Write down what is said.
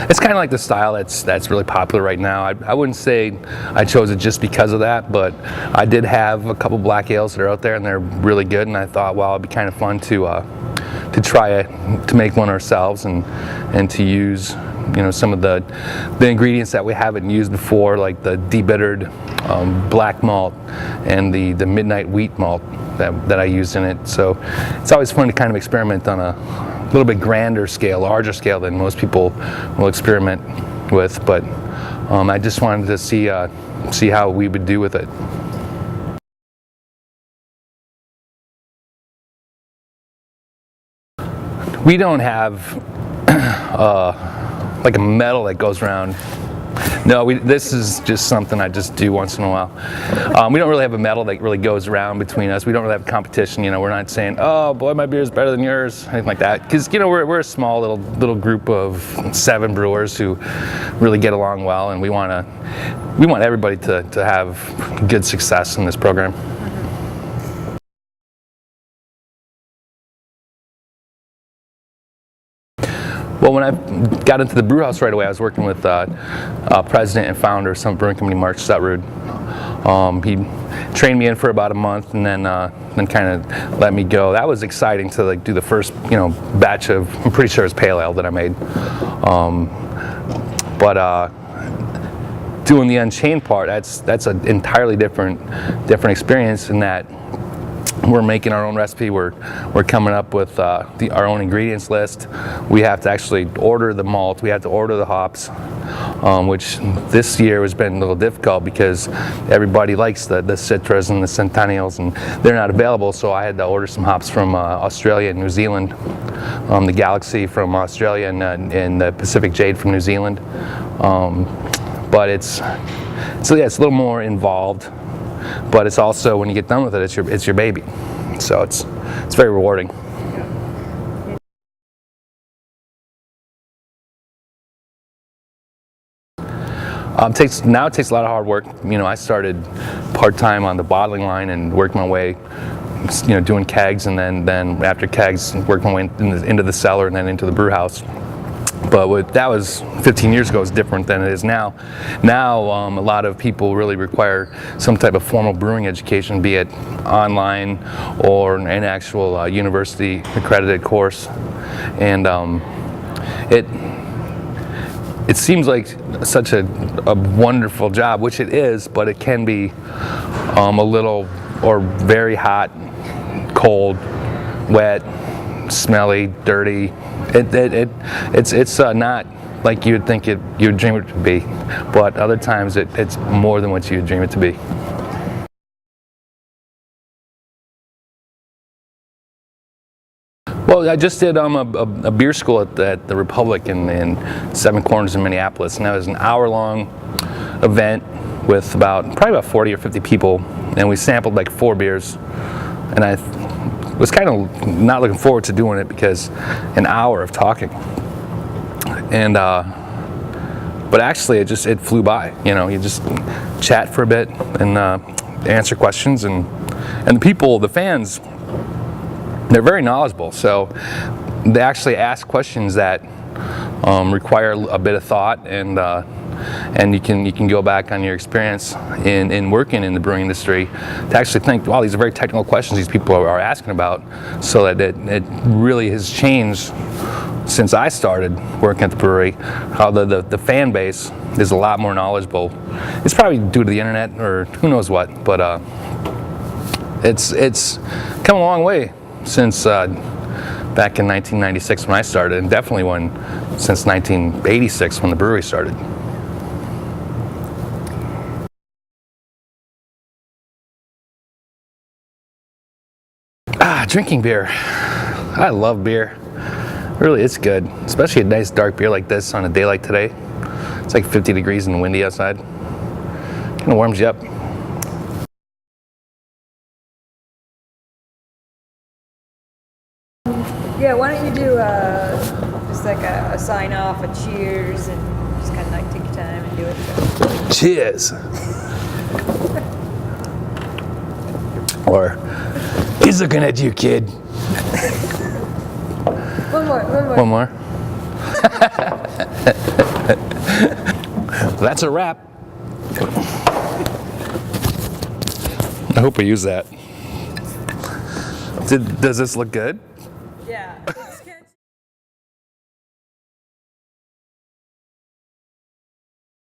It's kind of like the style that's really popular right now. I wouldn't say I chose it just because of that, but I did have a couple black ales that are out there and they're really good, and I thought, well, it'd be kind of fun to try it, to make one ourselves, and to use, you know, some of the ingredients that we haven't used before, like the debittered black malt and the midnight wheat malt that I used in it. So it's always fun to kind of experiment on a little bit grander scale, larger scale than most people will experiment with. But I just wanted to see how we would do with it. We don't have like a medal that goes around. No, this is just something I just do once in a while. We don't really have a medal that really goes around between us. We don't really have competition. You know, we're not saying, "Oh boy, my beer is better than yours," anything like that. Because, you know, we're a small little group of 7 brewers who really get along well, and we want everybody to have good success in this program. Well, when I got into the brew house right away, I was working with president and founder of Summit Brewing Company, Mark Sutrud. He trained me in for about a month, and then kind of let me go. That was exciting to like do the first, you know, batch of, I'm pretty sure it was pale ale that I made. But doing the Unchained part, that's an entirely different experience in that we're making our own recipe. We're coming up with our own ingredients list. We have to actually order the malt. We have to order the hops, which this year has been a little difficult because everybody likes the Citras and the Centennials, and they're not available. So I had to order some hops from Australia and New Zealand, the Galaxy from Australia and the Pacific Jade from New Zealand. But it's a little more involved. But it's also, when you get done with it, it's your baby. So it's very rewarding. It takes a lot of hard work. You know, I started part-time on the bottling line and worked my way, you know, doing kegs, and then after kegs, worked my way into the cellar and then into the brew house. But that was 15 years ago. Is different than it is now. Now a lot of people really require some type of formal brewing education, be it online or an actual university accredited course, and it seems like such a wonderful job, which it is, but it can be a little or very hot, cold, wet, smelly, dirty. It's not like you would think you'd dream it to be, but other times it's more than what you would dream it to be. Well, I just did a beer school at the Republic in Seven Corners in Minneapolis, and that was an hour-long event with probably about 40 or 50 people, and we sampled like 4 beers, and I was kind of not looking forward to doing it because an hour of talking, and but actually it flew by. You know, you just chat for a bit and answer questions, and the people, the fans, they're very knowledgeable, so they actually ask questions that require a bit of thought, and you can go back on your experience in working in the brewing industry to actually think, wow, these are very technical questions these people are asking about, so that it really has changed since I started working at the brewery, how the fan base is a lot more knowledgeable. It's probably due to the internet or who knows what, but it's come a long way since back in 1996 when I started, and definitely since 1986 when the brewery started. Drinking beer. I love beer. Really, it's good, especially a nice dark beer like this on a day like today. It's like 50 degrees and windy outside. Kind of warms you up. Yeah, why don't you do just like a sign off, a cheers, and just kind of like take your time and do it. Cheers. Or, he's looking at you, kid. One more. One more. That's a wrap. I hope we use that. Does this look good? Yeah.